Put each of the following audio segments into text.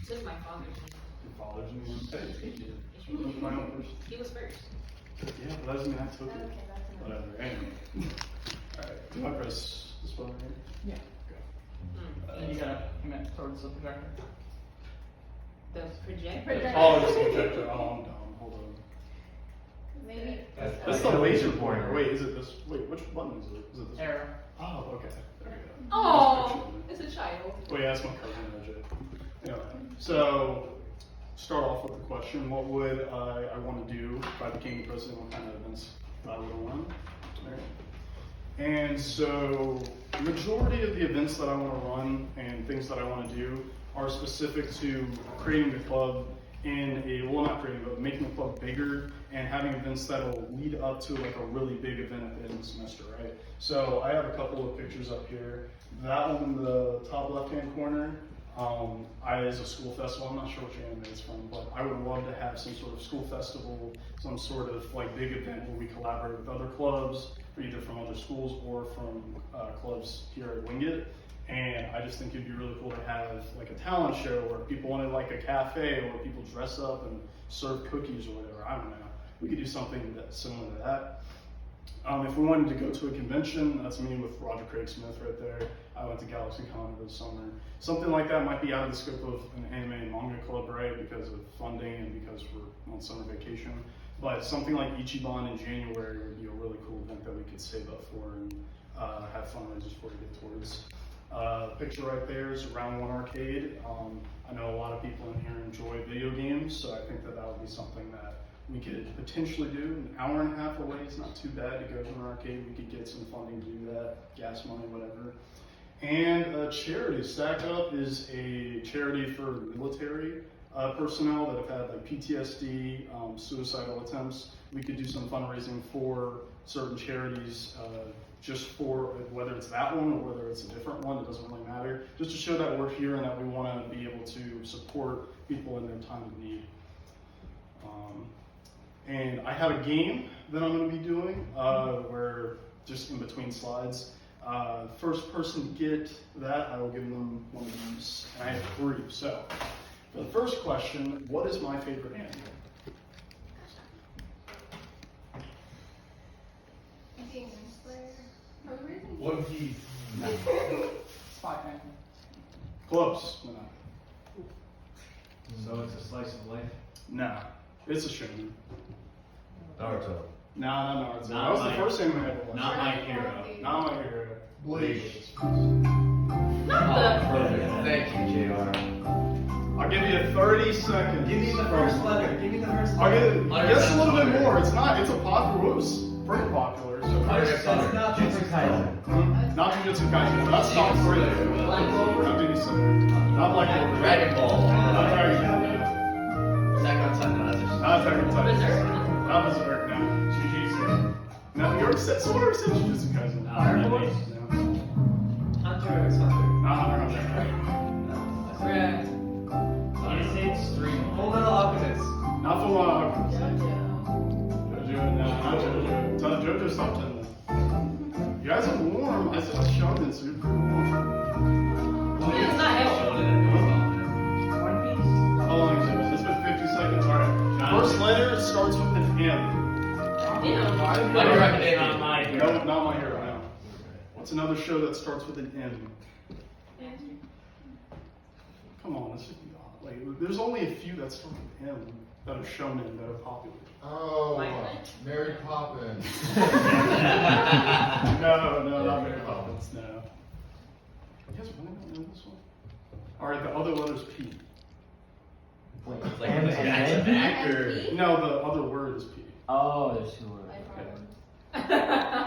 This is my father's name. Your father's name? Hey, he did. That's my own person. He was first. Yeah, but that doesn't mean I took it. Okay, that's enough. Whatever, anyway. Alright, do I press this button here? Yeah. And you gotta commit towards the projector. The projector. Projector. Oh, just the projector. Oh, I'm dumb. Hold on. Maybe. That's the laser pointer. Wait, is it this? Wait, which button is it? Is it this? Arrow. Oh, okay. There we go. Oh, it's a child. Oh yeah, that's my cousin, Ajay. Anyway, so start off with the question: what would I want to do if I became the president? What kind of events I would run? Right. And so, the majority of the events that I want to run and things that I want to do are specific to creating the club in a, well, not creating, but making the club bigger and having events that'll lead up to like a really big event at the end of the semester, right? So I have a couple of pictures up here. That one in the top left-hand corner, is a school festival. I'm not sure which anime it's from, but I would love to have some sort of school festival, some sort of like big event where we collaborate with other clubs, either from other schools or from clubs here at Wingate. And I just think it'd be really cool to have like a talent show where people wanted like a cafe or people dress up and serve cookies or whatever. I don't know. We could do something that's similar to that. If we wanted to go to a convention, that's me with Roger Craig Smith right there. I went to GalaxyCon over the summer. Something like that might be out of the scope of an anime and manga club, right? Because of funding and because we're on summer vacation. But something like Ichiban in January would be a really cool event that we could save up for and have fundraisers for to get towards. The picture right there is Round One Arcade. I know a lot of people in here enjoy video games, so I think that that would be something that we could potentially do. An hour and a half away is not too bad to go to an arcade. We could get some funding to do that, gas money, whatever. And a charity. Stack Up is a charity for military personnel that have had like PTSD, suicidal attempts. We could do some fundraising for certain charities, just for whether it's that one or whether it's a different one, it doesn't really matter. Just to show that we're here and that we want to be able to support people in their time of need. And I have a game that I'm going to be doing where just in between slides. First person to get that, I will give them one of these. And I have 3. So, for the first question, what is my favorite anime? Okay, One Piece. Spy Family. Close. No. So it's a slice of life. No. It's a shonen. Naruto. No, not Naruto. Not That was the my- first anime I ever watched. Not my hero. Not my hero. Bleach. Not the. Perfect. Thank you, JR. I'll give you 30 seconds. Give me the first letter. Give me the first I'll letter. give it just a little bit more. It's not. It's a popular. It was pretty popular. So It's not Jujutsu Kaisen. Not Jujutsu Kaisen. That's top 3. Black Clover. Not Demon Slayer. Not Black Clover. Dragon Ball. Not Dragon Ball. Attack on Titan. That's just- Not Attack on Titan. Berserk. Not Berserk. No. Jujutsu. No, you already said. Someone already said Jujutsu Kaisen. Fire Force. No. Hunter x Hunter. Not Hunter x Hunter. Correct. Full Metal Alchemist. Not Full Metal Alchemist. JoJo. JoJo, no, not JoJo. JoJo's top 10 though. You guys are warm. I said shonen, so you're pretty warm. It's not Hell. One Piece. How long is it? It's been 50 seconds. Alright. First letter starts with an M. Yeah. My Hero Academia. No, not My Hero, no. What's another show that starts with an M? Come on, this should be odd. Like, there's only a few that start with M that are shonen that are popular. Oh, Twilight. Mary Poppins. No, not Mary Poppins, no. You guys really don't know this one? Alright, the other letter's P. It's like that's an actor. No, the other word is P. Oh, there's 2 words.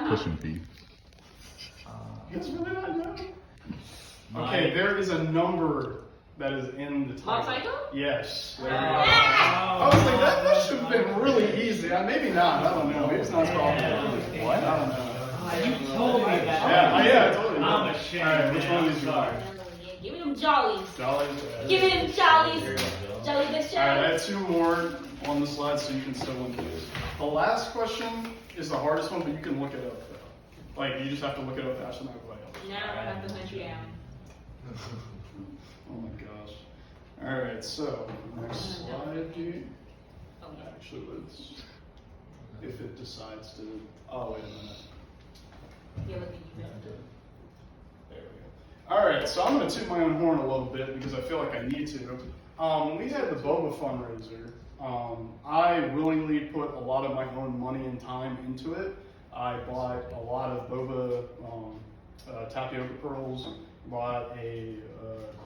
Pushing P. You guys really not know? Okay, there is a number that is in the Mob title. Psycho? Yes. There we go. I was like, that should have been really easy. Maybe not. I don't know. Maybe it's not as popular. What? I don't know. You told me that. Yeah, I told you. I'm ashamed, Alright, which man. one of these you like? Give me them jollies. Jollies? Give me them jollies. Jolly the Alright, I show. have 2 more on the slide so you can still win these. The last question is the hardest one, but you can look it up though. Like, you just have to look it up faster than everybody else. Now I have to hunt you down. Oh my gosh. Alright, so next slide, dude. Oh, yeah. Actually, let's, if it decides to, oh, wait a minute. Yeah, look at you. There we go. Alright, so I'm gonna toot my own horn a little bit because I feel like I need to. When we had the Boba fundraiser, I willingly put a lot of my own money and time into it. I bought a lot of Boba tapioca pearls, bought a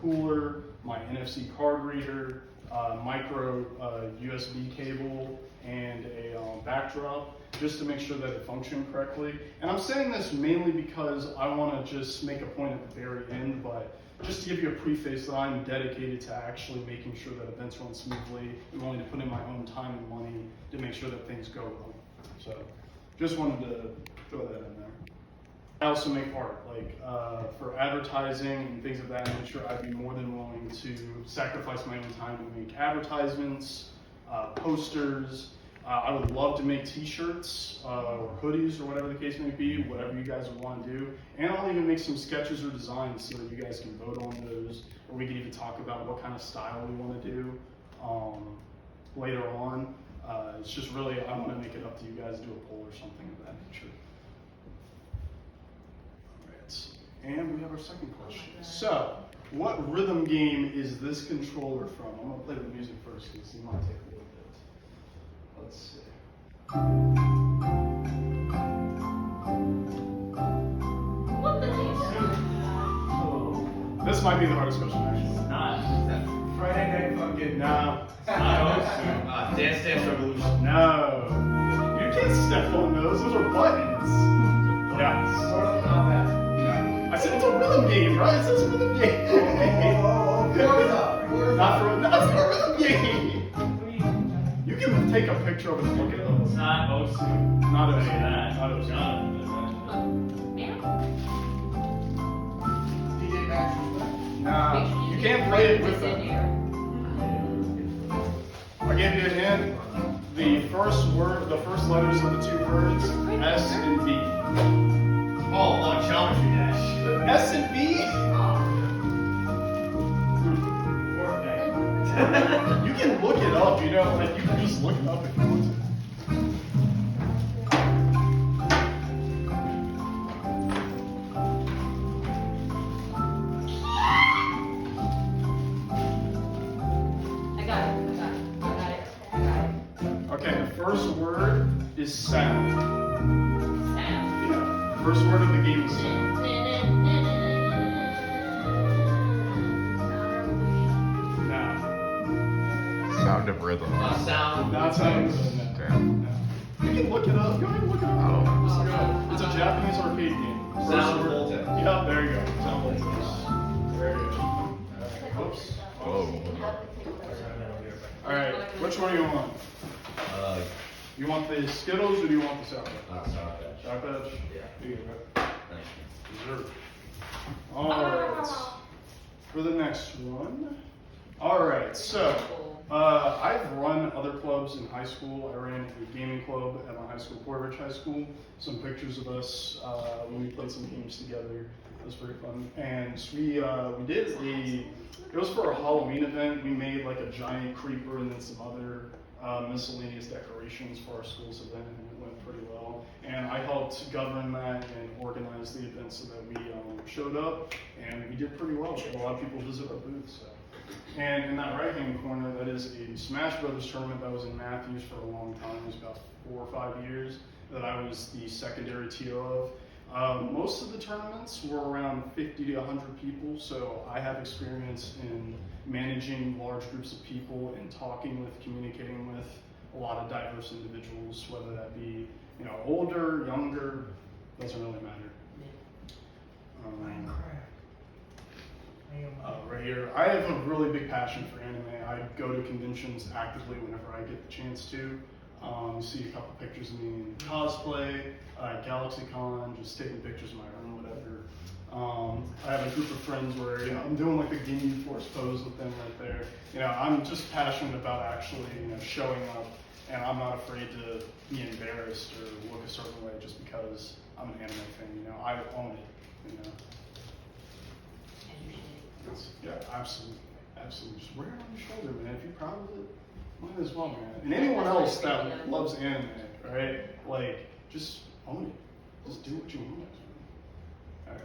cooler, my NFC card reader, micro USB cable, and a backdrop, just to make sure that it functioned correctly. And I'm saying this mainly because I want to just make a point at the very end, but just to give you a preface that I'm dedicated to actually making sure that events run smoothly and willing to put in my own time and money to make sure that things go well. So just wanted to throw that in there. I also make art, like for advertising and things of that nature. I'd be more than willing to sacrifice my own time to make advertisements, posters. I would love to make t-shirts or hoodies or whatever the case may be, whatever you guys would want to do. And I'll even make some sketches or designs so that you guys can vote on those, or we can even talk about what kind of style we want to do later on. It's just really, I want to make it up to you guys, do a poll or something of that nature. And we have our second question. So, what rhythm game is this controller from? I'm going to play the music first because it might take a little bit. Let's see. What the heck? Oh. This might be the hardest question, actually. Not. Friday night fucking. No. Dance Dance Revolution. No. You can't step on those. Those are buttons. Yeah. Mortal Kombat. I said it's a rhythm game, right? It says rhythm game. Not for a rhythm game. You can take a picture of it and look it up. It's not Osu. Not a that. not a Man, DJ Maxwell. Nah, you can't play it with this in them. there. I gave you a hint. The first word, the first letters of the two words, S and B. Oh, Geometry Dash. S and B? You can look it up, you know, like you can just look it up if you want to. I got it. Okay, the first word is sound. Sound. Yeah, the first word of the game is sound. Now, Sound of rhythm. Sound. that's how it's Okay. You can look it up. Go ahead and look it up. Just look it up. It's a Japanese arcade game. First Sound word- Voltage. Yeah, there you go. Sound Voltage. There you go. Oops. Whoa. Alright, which one do you want? You want the Skittles or do you want the Sour Patch? Sour Patch? Yeah. Here you go. Dessert. Alright. For the next one. Alright, so I've run other clubs in high school. I ran a gaming club at my high school, Portridge High School. Some pictures of us when we played some games together. It was pretty fun. And we did it was for a Halloween event. We made like a giant creeper and then some other miscellaneous decorations for our school's event, and it went pretty well. And I helped govern that and organize the event so that we showed up, and we did pretty well. A lot of people visit our booth. So. And in that right-hand corner, that is a Smash Brothers tournament that was in Matthews for a long time. It was about 4 or 5 years that I was the secondary TO of. Most of the tournaments were around 50 to 100 people, so I have experience in managing large groups of people and talking with, communicating with a lot of diverse individuals, whether that be, you know, older, younger, doesn't really matter. Right here, I have a really big passion for anime. I go to conventions actively whenever I get the chance to. You see a couple pictures of me in cosplay, GalaxyCon, just taking pictures of my own, whatever. I have a group of friends where, you know, I'm doing like a Ginyu Force pose with them right there. You know, I'm just passionate about actually, you know, showing up, and I'm not afraid to be embarrassed or look a certain way just because I'm an anime fan. You know, I own it. You know. Yeah, absolutely. absolutely, just wear it on your shoulder, man. If you're proud of it, might as well, man. And anyone else that loves anime, right? Like, just own it. Just do what you want. Alright.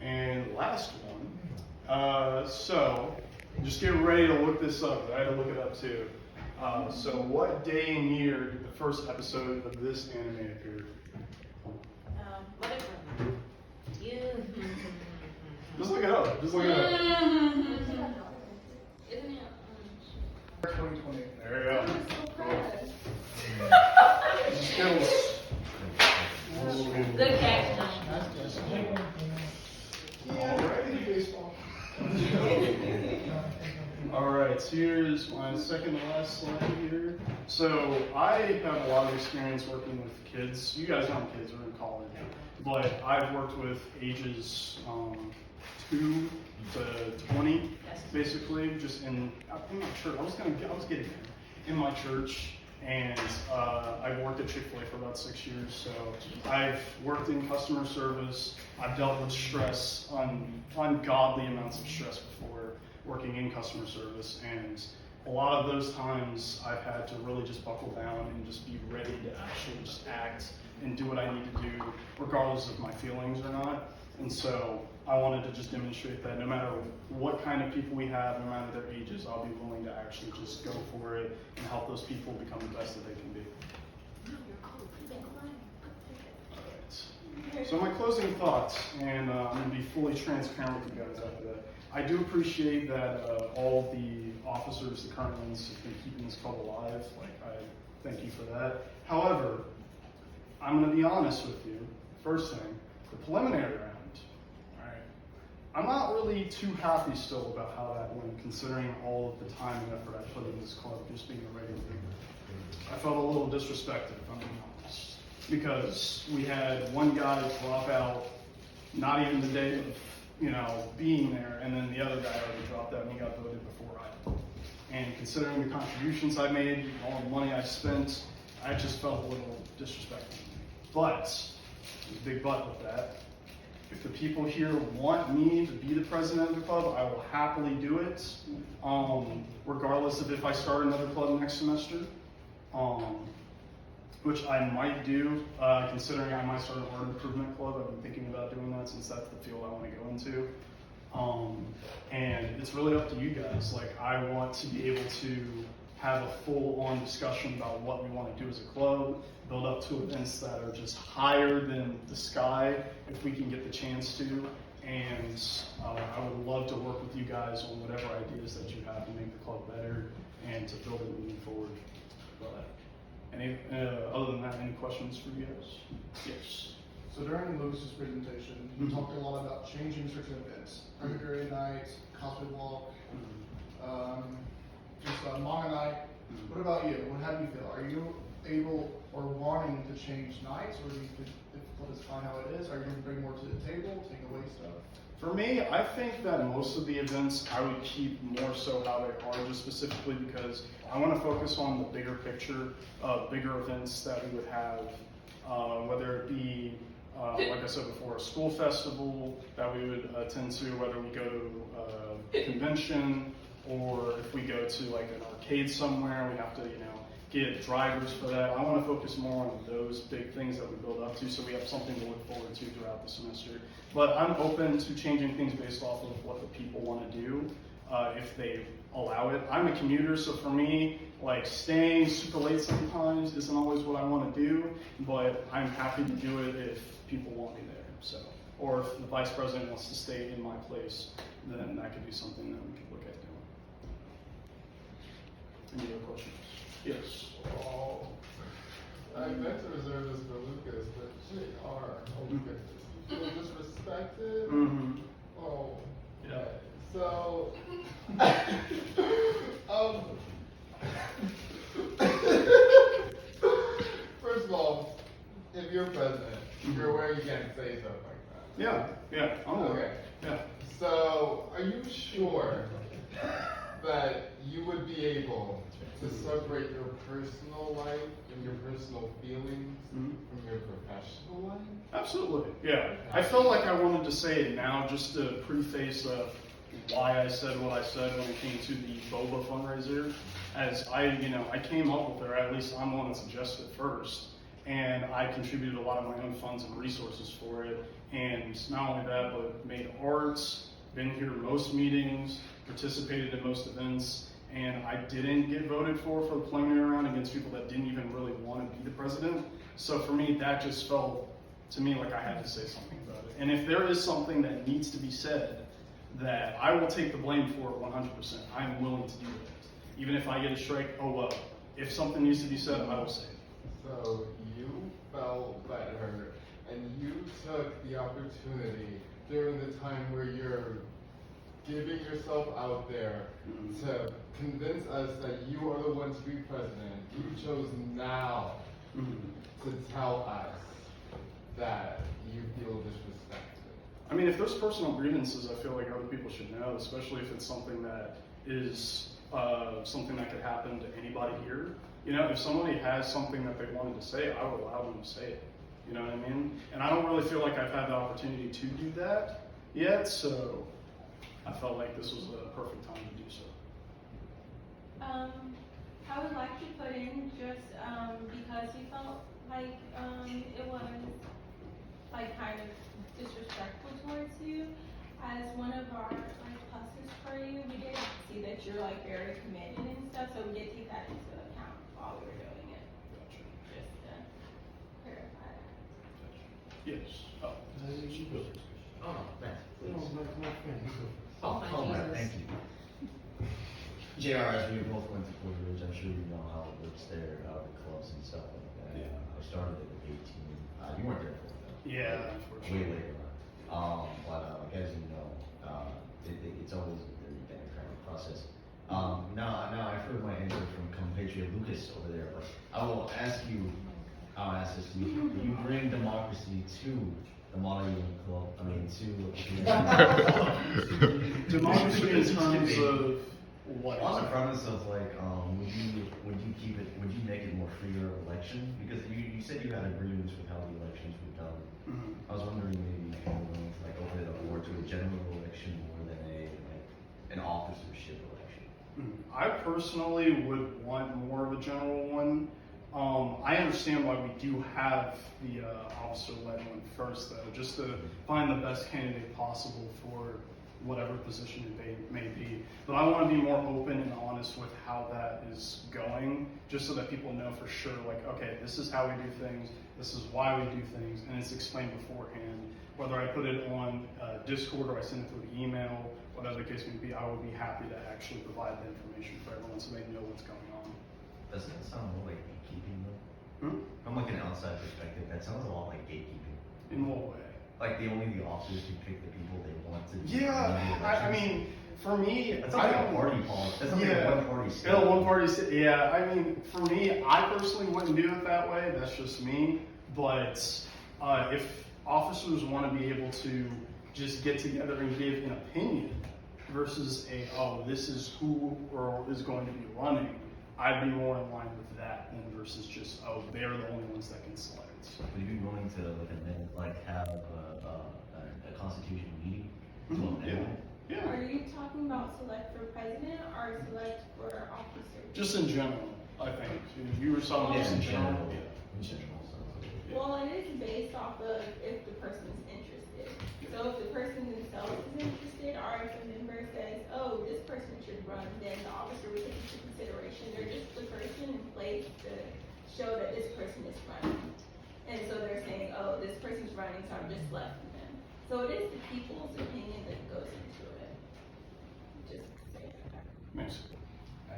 And last one. So, just get ready to look this up. I had to look it up too. So, what day and year did the first episode of this anime appear? Whatever. You. Just look it up. Just look it up. Isn't it? 2020. There you go. Cool. Skittles. Good catch, John. Alrighty, baseball. Alright, so here's my second to last slide here. So I have a lot of experience working with kids. You guys aren't kids, we're in college. But I've worked with ages 2 to 20, basically, just in my church. I was getting there in my church. And I've worked at Chick-fil-A for about 6 years, so I've worked in customer service. I've dealt with stress, ungodly amounts of stress before working in customer service, and a lot of those times I've had to really just buckle down and just be ready to actually just act and do what I need to do, regardless of my feelings or not. And so I wanted to just demonstrate that no matter what kind of people we have, no matter their ages, I'll be willing to actually just go for it and help those people become the best that they can be. Alright. So my closing thoughts, and I'm going to be fully transparent with you guys after that. I do appreciate that all the officers, the current ones, have been keeping this club alive. Like, I thank you for that. However, I'm going to be honest with you. First thing, the preliminary round. I'm not really too happy still about how that went, considering all of the time and effort I put in this club, just being a regular member. I felt a little disrespected, if I'm being honest, because we had one guy drop out, not even the day of, being there, and then the other guy already dropped out and he got voted before I did. And considering the contributions I made, all the money I spent, I just felt a little disrespected. But, there's a big but with that. If the people here want me to be the president of the club, I will happily do it, regardless of if I start another club next semester, which I might do, considering I might start an art improvement club. I've been thinking about doing that since that's the field I want to go into. And it's really up to you guys. Like, I want to be able to have a full-on discussion about what we want to do as a club, build up to events that are just higher than the sky if we can get the chance to. And I would love to work with you guys on whatever ideas that you have to make the club better and to build it moving forward. But other than that, any questions for you guys? Yes. So during Lewis's presentation, he talked a lot about changing certain events. Purgatory night, cosplay walk, just manga night. What about you? How do you feel? Are you able or wanting to change nights, or do you feel it's fine how it is? Are you going to bring more to the table, take away stuff? For me, I think that most of the events I would keep more so how they are, just specifically because I want to focus on the bigger picture of bigger events that we would have, whether it be, like I said before, a school festival that we would attend to, whether we go to a convention, or if we go to like an arcade somewhere, we have to, get drivers for that. I want to focus more on those big things that we build up to, so we have something to look forward to throughout the semester. But I'm open to changing things based off of what the people want to do, if they allow it. I'm a commuter, so for me, like, staying super late sometimes isn't always what I want to do, but I'm happy to do it if people want me there. So, or if the vice president wants to stay in my place, then that could be something that we could look at doing. Any other questions? Yes. Oh, I meant to reserve this for Lucas, but JR, oh Lucas, so disrespected. Mm-hmm. Oh, Yeah. okay. So, first of all, if you're president, you're aware you can't say stuff like that. Yeah, I'm aware. Okay. Yeah. So, are you sure that you would be able to separate your personal life and your personal feelings from your professional life? Absolutely, yeah. I felt like I wanted to say it now just to preface why I said what I said when it came to the Boba fundraiser. As I came up with it, or at least I'm the one that suggested it first, and I contributed a lot of my own funds and resources for it. And not only that, but made arts, been here most meetings, participated in most events, and I didn't get voted for the preliminary round against people that didn't even really want to be the president. So for me, that just felt to me like I had to say something about it. And if there is something that needs to be said, that I will take the blame for it 100%. I am willing to do that. Even if I get a strike, oh well. If something needs to be said, I will say it. So you felt better, and you took the opportunity during the time where you're giving yourself out there to convince us that you are the one to be president. You chose now to tell us that you feel disrespected. I mean, if there's personal grievances, I feel like other people should know, especially if it's something that is something that could happen to anybody here. You know, if somebody has something that they wanted to say, I would allow them to say it. You know what I mean? And I don't really feel like I've had the opportunity to do that yet, so I felt like this was the perfect time to do so. I would like to put in just because you felt like it was like kind of disrespectful towards you. As one of our like pluses for you, we did see that you're like very committed and stuff, so we did take that into account while we were doing it. Just to clarify that. Yes. Oh. Oh, thanks. Oh, Oh, my man, thank you. JR, as we both went to Porter Ridge, I'm sure you know how it works there, the clubs and stuff like that. Yeah. I started at 18. You weren't there for it though. Yeah, Way unfortunately. later on. But as you know, it's always a very democratic process. Now I've heard my answer from compatriot Lucas over there, but I will ask you, I'll ask this to you. Do you bring democracy to the Model UN Club? I mean, Democracy in terms of what? on the premise of like, would you make it more freer election? Because you said you had agreements with how the elections were done. Mhm. I was wondering maybe if you were willing to like open it up more to a general election more than an officership election. I personally would want more of a general one. I understand why we do have the officer-led one first, though, just to find the best candidate possible for whatever position it may be. But I want to be more open and honest with how that is going, just so that people know for sure, like, okay, this is how we do things, this is why we do things, and it's explained beforehand. Whether I put it on Discord or I send it through the email, whatever the case may be, I would be happy to actually provide the information for everyone so they know what's going on. Doesn't that sound more like gatekeeping though? From like an outside perspective, that sounds a lot like gatekeeping. In what way? Like only the officers can pick the people they want to. Yeah, I mean, for me, that's not like a party politics. That's not like a one-party state. Yeah, one-party state. Yeah, I mean, for me, I personally wouldn't do it that way. That's just me. But if officers want to be able to just get together and give an opinion versus this is who or is going to be running, I'd be more in line with that than versus just, they're the only ones that can select. Would you be willing to have a constitutional meeting? Yeah. Are you talking about select for president or select for officer? Just in general, I think. You were talking about just in general. In general, so. Well, it is based off of if the person is interested. So if the person themselves is interested, or if a member says, oh, this person should run, then the officer would take into consideration. They're just the person in place to show that this person is running. And so they're saying, oh, this person's running, so I'm just left with them. So it is the people's opinion that goes into it. Just saying that. Makes sense. I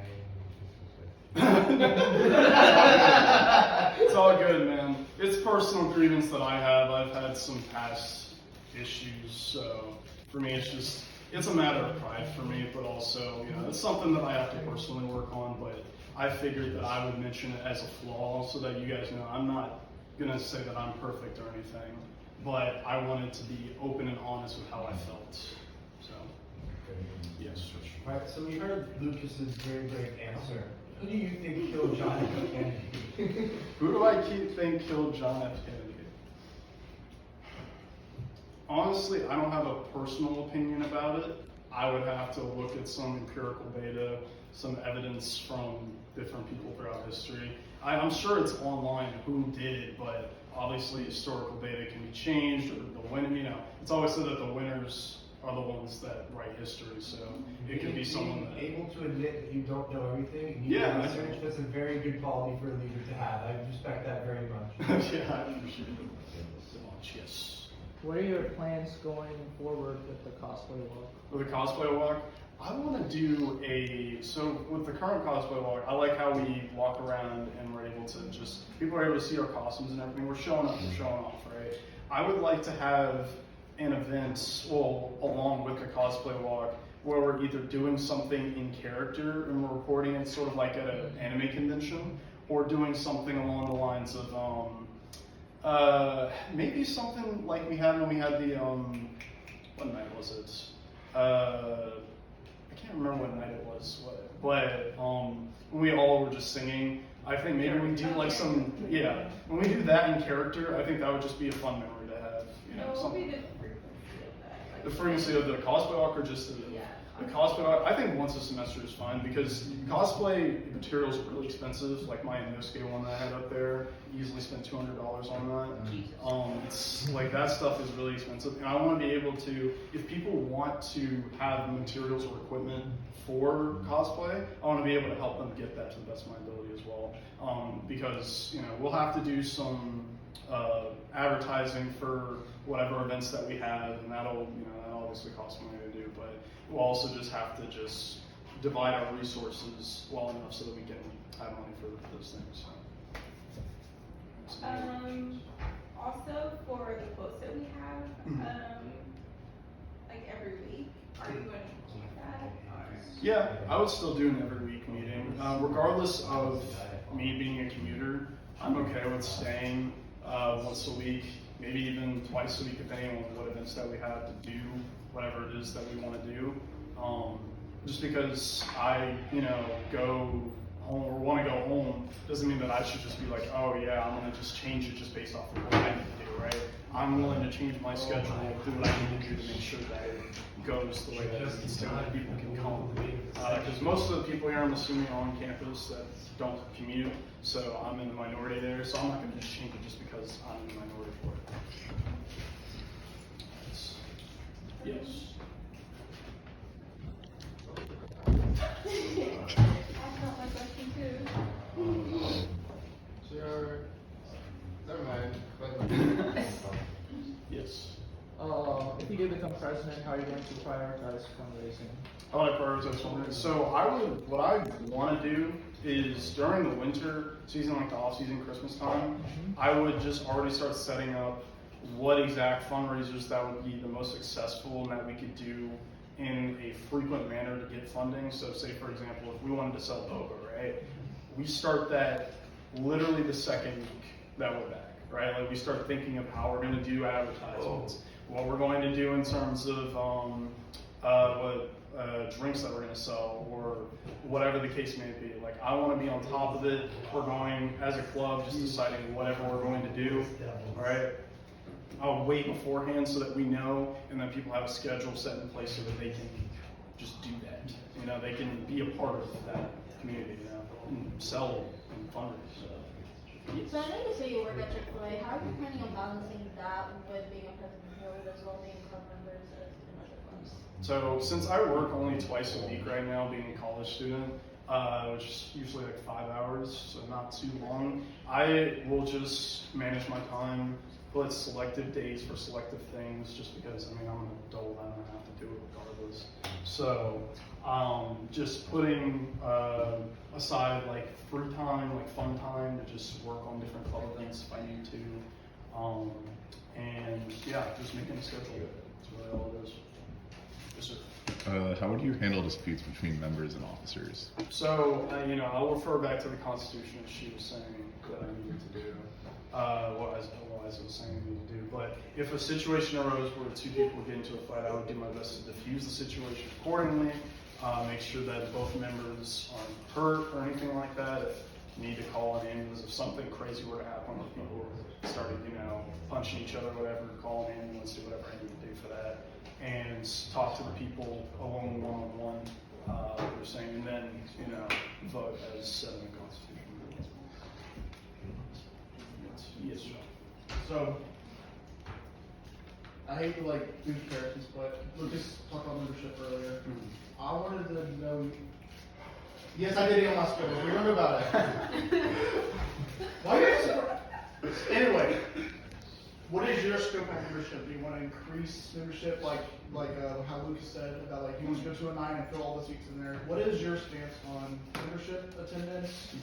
It's all good, man. It's personal grievance that I have. I've had some past issues, so for me, it's a matter of pride for me, but also, it's something that I have to personally work on, but I figured that I would mention it as a flaw so that you guys know I'm not gonna say that I'm perfect or anything, but I wanted to be open and honest with how I felt, so, yes. Alright, so we heard Lucas's very brave answer. Who do you think killed John F. Kennedy? Who do I think killed John F. Kennedy? Honestly, I don't have a personal opinion about it. I would have to look at some empirical data, some evidence from different people throughout history. I'm sure it's online who did it, but obviously historical data can be changed, or the winner, it's always said that the winners are the ones that write history, so it could be someone that. Able to admit that you don't know everything, and you Yeah, do I research, know. that's a very good quality for a leader to have. I respect that very much. Yeah, I appreciate it so much, yes. What are your plans going forward with the cosplay walk? With the cosplay walk, I want to do so with the current cosplay walk, I like how we walk around and we're able to people are able to see our costumes and everything. We're showing up, we're showing off, right? I would like to have an event, along with the cosplay walk, where we're either doing something in character and we're recording it sort of like at an anime convention, or doing something along the lines of, maybe something like we had when we had the, what night was it? I can't remember what night it was, but when we all were just singing, I think maybe we do like when we do that in character, I think that would just be a fun memory to have, What would be something. the frequency of that? Like, The frequency of the cosplay walk or just the cosplay walk, I think once a semester is fine because cosplay materials are really expensive. Like my Inosuke one that I had up there, easily spent $200 on that. It's like that stuff is really expensive, and I want to be able to, if people want to have materials or equipment for cosplay, I want to be able to help them get that to the best of my ability as well. Because we'll have to do some advertising for whatever events that we have, and that'll obviously cost money to do, but we'll also just have to divide our resources well enough so that we can have money for those things. So. Also for the quotes that we have, like every week, are you going to keep that? Yeah, I would still do an every week meeting. Regardless of me being a commuter, I'm okay with staying once a week, maybe even twice a week, depending on what events that we have to do, whatever it is that we want to do. Just because I, go home or want to go home doesn't mean that I should just be like, oh yeah, I'm going to just change it just based off of what I need to do, right? I'm willing to change my schedule, do what I need to do to make sure that it goes the way that it needs to, that people can come. Because most of the people here, I'm assuming, are on campus that don't commute, so I'm in the minority there, so I'm not going to just change it just because I'm in the minority for it. Yes. That's not my question too. Sure. Never mind. But Yes. If you did become president, how are you going to prioritize fundraising? How would I prioritize fundraising? So what I want to do is during the winter season, like the off-season Christmas time, I would just already start setting up what exact fundraisers that would be the most successful and that we could do in a frequent manner to get funding. So say, for example, if we wanted to sell boba, right? We start that literally the second week that we're back, right? Like we start thinking of how we're going to do advertisements, what we're going to do in terms of what drinks that we're going to sell, or whatever the case may be. Like I want to be on top of it. We're going as a club, just deciding whatever we're going to do, right? I'll wait beforehand so that we know, and then people have a schedule set in place so that they can just do that. They can be a part of that community, and sell and fundraise. So I know you say you work at Chick-fil-A. How are you planning on balancing that with being a president board as well being club members in other clubs? So since I work only twice a week right now, being a college student, which is usually like 5 hours, so not too long, I will just manage my time, put selective days for selective things, just because, I'm an adult, I'm gonna have to do it regardless. So, just putting aside like free time, like fun time to just work on different club events if I need to. And yeah, just making a schedule. That's really all it is. Yes, sir. How would you handle disputes between members and officers? So, I'll refer back to the Constitution as she was saying that I needed to do. As I was saying I need to do. But if a situation arose where two people get into a fight, I would do my best to diffuse the situation accordingly, make sure that both members aren't hurt or anything like that. If need to call an ambulance if something crazy were to happen, if people started, punching each other, whatever, call an ambulance, do whatever I need to do for that, and talk to the people alone, one-on-one, what they're saying, and then, vote as said in the Constitution. Yes, John. So, I hate to do comparisons, but Lucas talked about membership earlier. I wanted to know. Yes, I did it on my schedule. We remember about it. Why you guys? Anyway, what is your scope of membership? Do you want to increase membership, like how Lucas said about you want to go to a 9 and fill all the seats in there? What is your stance on membership attendance?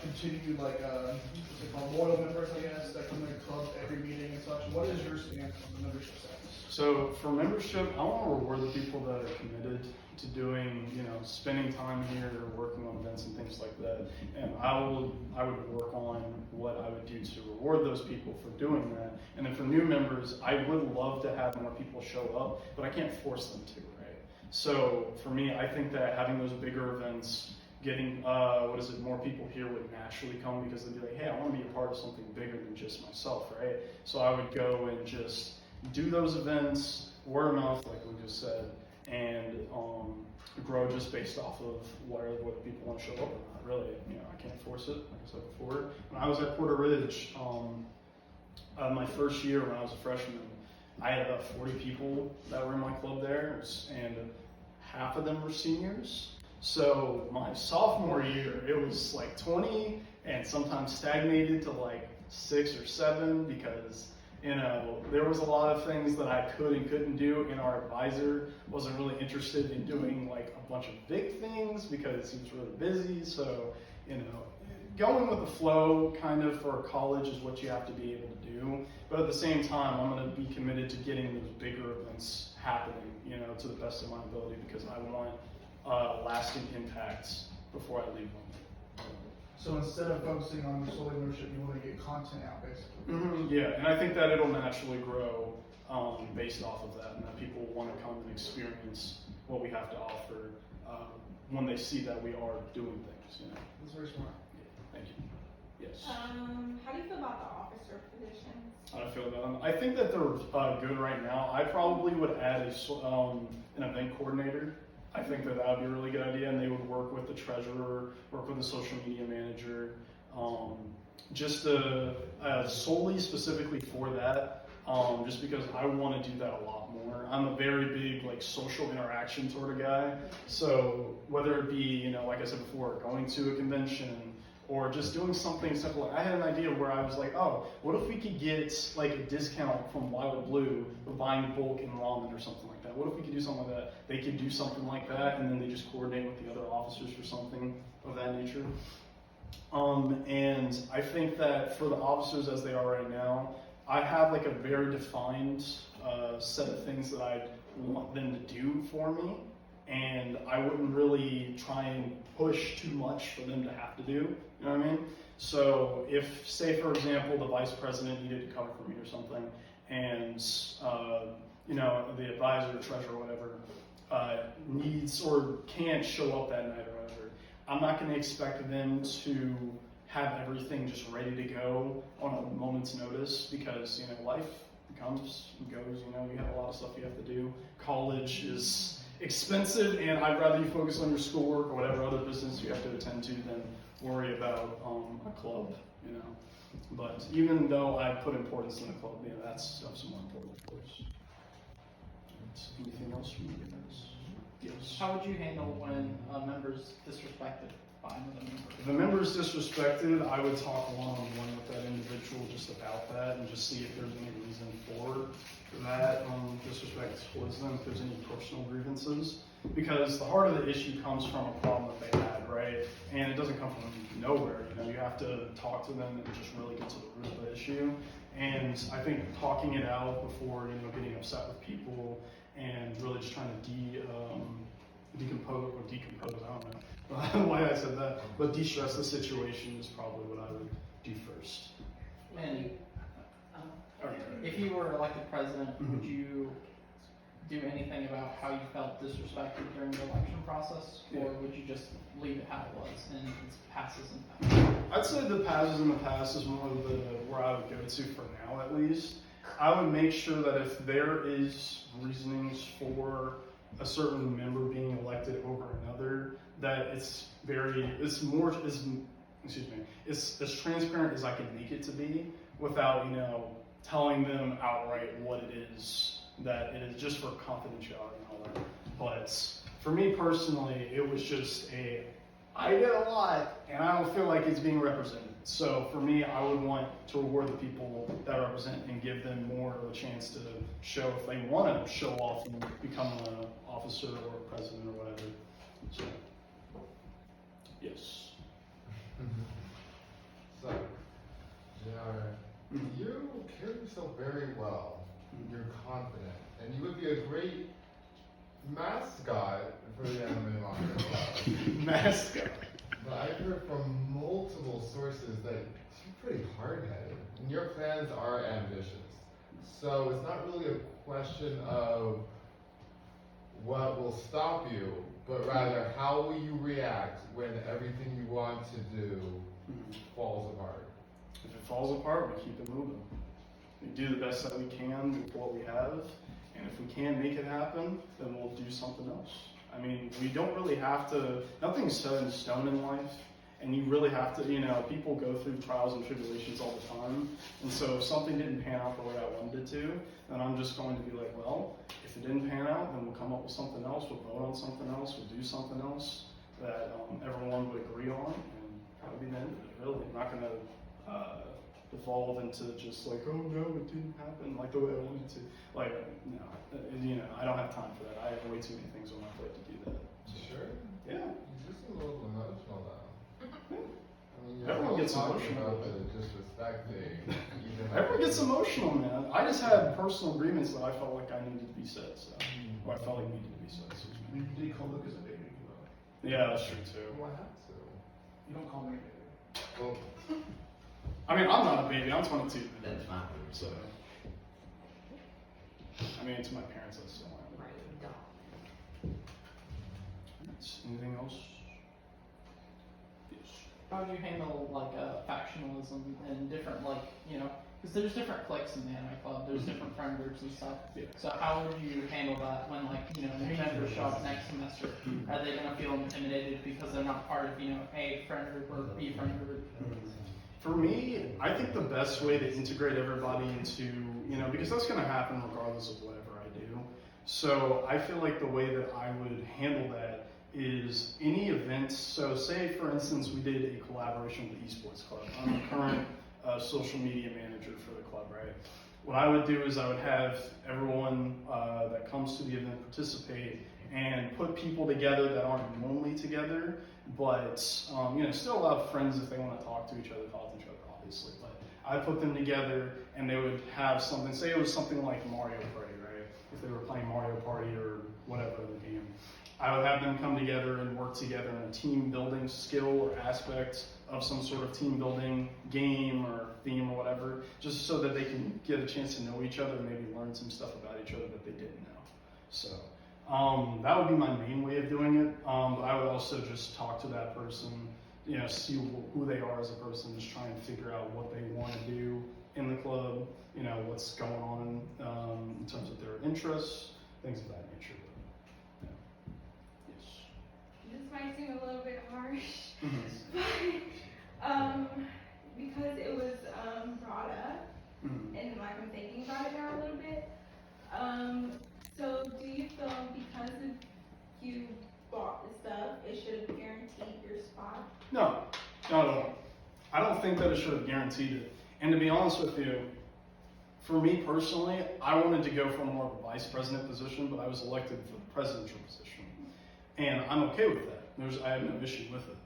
Continue what's it called, loyal members, I guess, that come to the club every meeting and such. What is your stance on the membership status? So for membership, I want to reward the people that are committed to doing, spending time here, working on events and things like that. And I would work on what I would do to reward those people for doing that. And then for new members, I would love to have more people show up, but I can't force them to, right? So for me, I think that having those bigger events, getting, more people here would naturally come because they'd be like, hey, I want to be a part of something bigger than just myself, right? So I would go and just do those events, word of mouth, like Lucas said, and grow just based off of whether people want to show up or not. Really, I can't force it, like I said before. When I was at Porter Ridge, my first year when I was a freshman, I had about 40 people that were in my club there, and half of them were seniors. So my sophomore year, it was 20 and sometimes stagnated to 6 or 7 because, there was a lot of things that I could and couldn't do, and our advisor wasn't really interested in doing a bunch of big things because he was really busy. So, going with the flow kind of for college is what you have to be able to do. But at the same time, I'm going to be committed to getting those bigger events happening, to the best of my ability because I want lasting impacts before I leave them. So instead of focusing on solely membership, you want to get content out, basically. Yeah, and I think that it'll naturally grow based off of that, and that people want to come and experience what we have to offer when they see that we are doing things. That's very smart. Yeah, thank you. Yes. How do you feel about the officer positions? How do I feel about them? I think that they're good right now. I probably would add an event coordinator. I think that would be a really good idea, and they would work with the treasurer, work with the social media manager, just solely specifically for that, just because I want to do that a lot more. I'm a very big social interaction sort of guy, so whether it be like I said before, going to a convention or just doing something simple. I had an idea where I was like, oh, what if we could get a discount from Wild Blue for buying bulk in ramen or something like that? What if we could do something like that? They could do something like that, and then they just coordinate with the other officers for something of that nature. And I think that for the officers as they are right now, I have a very defined set of things that I want them to do for me, and I wouldn't really try and push too much for them to have to do, you know what I mean? So if, say for example, the vice president needed to cover for me or something, and the advisor, treasurer, whatever, needs or can't show up that night or whatever, I'm not going to expect them to have everything just ready to go on a moment's notice because, life comes and goes, you have a lot of stuff you have to do. College is expensive, and I'd rather you focus on your schoolwork or whatever other business you have to attend to than worry about a club, But even though I put importance in the club, that's stuff's more important, of course. Anything else from you guys? Yes. How would you handle when a member's disrespected by another member? If a member is disrespected, I would talk one-on-one with that individual just about that and just see if there's any reason for that disrespect towards them, if there's any personal grievances. Because the heart of the issue comes from a problem that they had, right? And it doesn't come from nowhere. You have to talk to them and just really get to the root of the issue. And I think talking it out before, getting upset with people and really just trying to decompose, I don't know why I said that, but de-stress the situation is probably what I would do first. And if you were elected president, would you do anything about how you felt disrespected during the election process? Or would you just leave it how it was and it's passes and passes? I'd say the passes in the past is more the where I would go to for now, at least. I would make sure that if there is reasonings for a certain member being elected over another, that it's as transparent as I can make it to be without, telling them outright what it is, that it is just for confidentiality and all that. But for me personally, it was just I did a lot, and I don't feel like it's being represented. So for me, I would want to reward the people that represent and give them more of a chance to show if they want to show off and become an officer or a president or whatever. So, yes. So, JR, you carry yourself very well. You're confident, and you would be a great mascot for the Anime Manga Club. Mascot. But I've heard from multiple sources that you're pretty hard-headed, and your plans are ambitious. So it's not really a question of what will stop you, but rather how will you react when everything you want to do falls apart. If it falls apart, we keep it moving. We do the best that we can with what we have, and if we can't make it happen, then we'll do something else. I mean, we don't really have to, nothing's set in stone in life, and you really have to, people go through trials and tribulations all the time, and so if something didn't pan out the way I wanted it to, then I'm just going to be like, well, if it didn't pan out, then we'll come up with something else, we'll vote on something else, we'll do something else that everyone would agree on, and that'll be the end of it, really. I'm not going to evolve into just like, oh no, it didn't happen like the way I wanted to. Like, no, I don't have time for that. I have way too many things on my plate to do that. Sure? Yeah. You just seem a little emotional now. I mean, you're Everyone gets talking emotional. about the disrespecting. Everyone gets emotional, man. I just had personal agreements that I felt like I needed to be said, so, or I felt like needed to be said. So. You did call Lucas a baby, though. Yeah, that's true too. What have to? You don't call me a baby. Well, I mean, I'm not a baby. I'm 22. That's fine. So, I mean, to my parents, I still am. Anything else? Yes. How do you handle factionalism and different because there's different cliques in the anime club, there's different friend groups and stuff. Yeah. So how would you handle that when new members show up next semester? Are they gonna feel intimidated because they're not part of A friend group or B friend group? For me, I think the best way to integrate everybody into, because that's going to happen regardless of whatever I do. So I feel like the way that I would handle that is any events. So say, for instance, we did a collaboration with the Esports Club. I'm the current social media manager for the club, right? What I would do is I would have everyone that comes to the event participate and put people together that aren't normally together, but still allow friends if they want to talk to each other, obviously. But I put them together, and they would have something. Say it was something like Mario Party, right? If they were playing Mario Party or whatever the game, I would have them come together and work together in a team building skill or aspect of some sort of team building game or theme or whatever, just so that they can get a chance to know each other and maybe learn some stuff about each other that they didn't know. So. That would be my main way of doing it. But I would also just talk to that person, see who they are as a person, just try and figure out what they want to do in the club, what's going on in terms of their interests, things of that nature. But, yes. This might seem a little bit harsh, Mm-hmm. but because it was brought up, Mm-hmm. and I'm thinking about it now a little bit. So do you feel because you bought the stuff, it should have guaranteed your spot? No, not at all. I don't think that it should have guaranteed it. And to be honest with you, for me personally, I wanted to go for more of a vice president position, but I was elected for the presidential position. And I'm okay with that. I have no issue with it.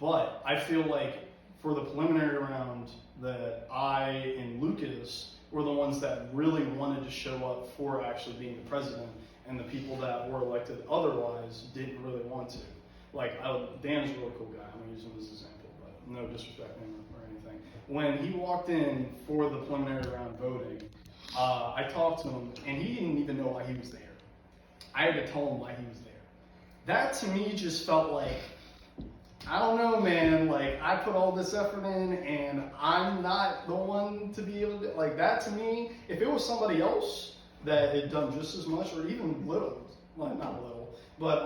But I feel like for the preliminary round that I and Lucas were the ones that really wanted to show up for actually being the president, and the people that were elected otherwise didn't really want to. Dan's a really cool guy. I'm going to use him as an example, but no disrespect him or anything. When he walked in for the preliminary round voting, I talked to him, and he didn't even know why he was there. I had to tell him why he was there. That to me just felt like, I don't know, man, like I put all this effort in and I'm not the one to be able to, like that to me, if it was somebody else that had done just as much or even little, like not little, but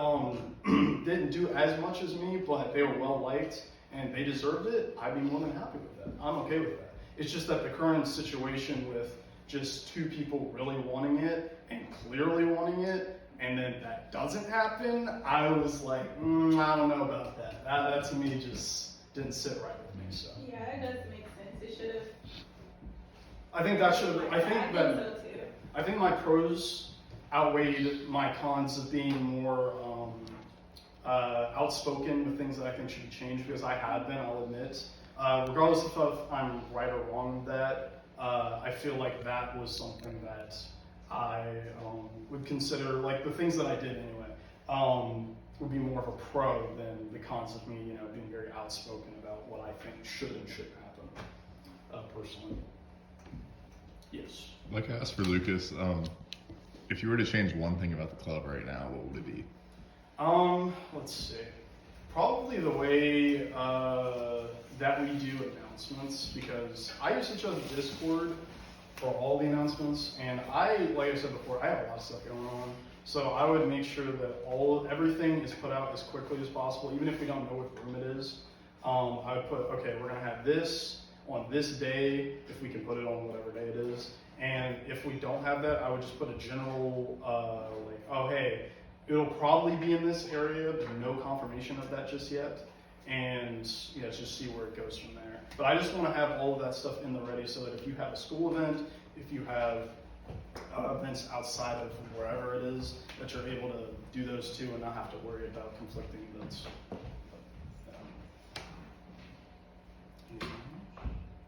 didn't do as much as me, but they were well liked and they deserved it, I'd be more than happy with that. I'm okay with that. It's just that the current situation with just two people really wanting it and clearly wanting it, and then that doesn't happen, I was like, I don't know about that. That to me just didn't sit right with me, so. Yeah, it doesn't make sense. It should have. I think that should, I think so too. I think my pros outweighed my cons of being more outspoken with things that I think should be changed, because I have been, I'll admit. Regardless of if I'm right or wrong with that, I feel like that was something that I would consider, like the things that I did anyway, would be more of a pro than the cons of me, being very outspoken about what I think should and shouldn't happen, personally. Yes. I'd like to ask for Lucas, if you were to change one thing about the club right now, what would it be? Let's see. Probably the way that we do announcements, because I used to chose Discord for all the announcements, and like I said before, I have a lot of stuff going on. So I would make sure that everything is put out as quickly as possible, even if we don't know what room it is. I would put, okay, we're gonna have this on this day, if we can put it on whatever day it is. And if we don't have that, I would just put a general, like, oh hey, it'll probably be in this area, but no confirmation of that just yet. And yeah, just see where it goes from there. But I just want to have all of that stuff in the ready so that if you have a school event, if you have events outside of wherever it is, that you're able to do those too and not have to worry about conflicting events.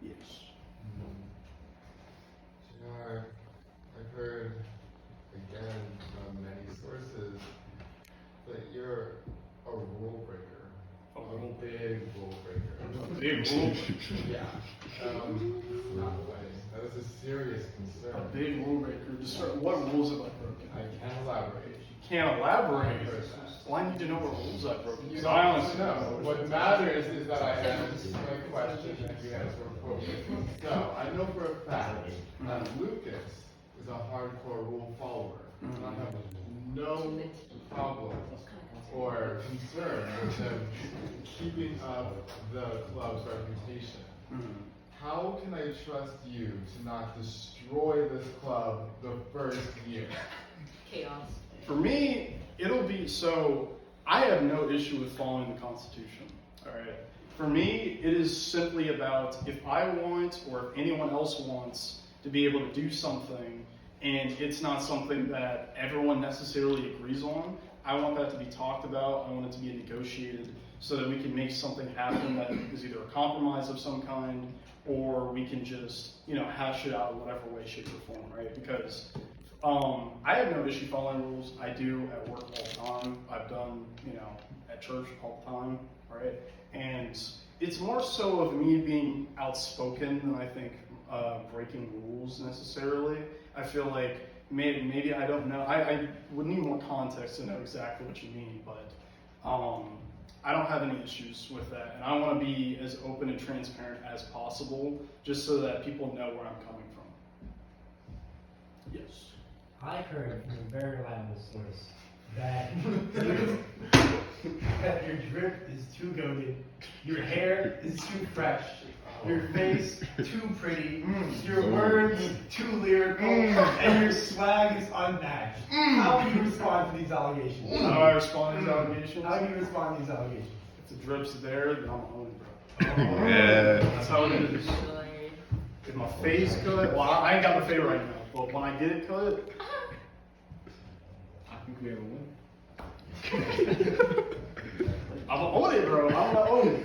Yes. I've heard, again, from many sources, that you're a rule breaker. A big rule breaker. A big rule? Yeah. Not way. That is a serious concern. A big rule breaker. Just what rules have I broken? I can't elaborate. You can't elaborate. I've heard that. Well, I need to know what rules I've broken. You Because I don't honestly know. What matters is that I answer my question and you answer appropriately. So, I know for a fact that Lucas is a hardcore rule follower. And I have no problem or concern with him keeping up the club's reputation. How can I trust you to not destroy this club the first year? Chaos. For me, it'll be, so I have no issue with following the Constitution, all right? For me, it is simply about if I want or if anyone else wants to be able to do something and it's not something that everyone necessarily agrees on, I want that to be talked about, I want it to be negotiated so that we can make something happen that is either a compromise of some kind or we can just, hash it out in whatever way, shape, or form, right? Because I have no issue following rules. I do at work all the time. I've done, at church all the time, right? And it's more so of me being outspoken than I think breaking rules necessarily. I feel like maybe I don't know. I would need more context to know exactly what you mean, but I don't have any issues with that. And I want to be as open and transparent as possible just so that people know where I'm coming from. Yes. I heard from a very reliable source that your drip is too goated, your hair is too fresh, your face too pretty, your words too lyrical, and your swag is unmatched. How do you respond to these allegations? How do I respond to these allegations? How do you respond to these allegations? If the drip's there, then I'm owning, bro. Yeah. That's how it is. If my face cut, well, I ain't got my fade right now, but when I get it cut, I think we have a win. I'm gonna own it, bro. I'm gonna own it.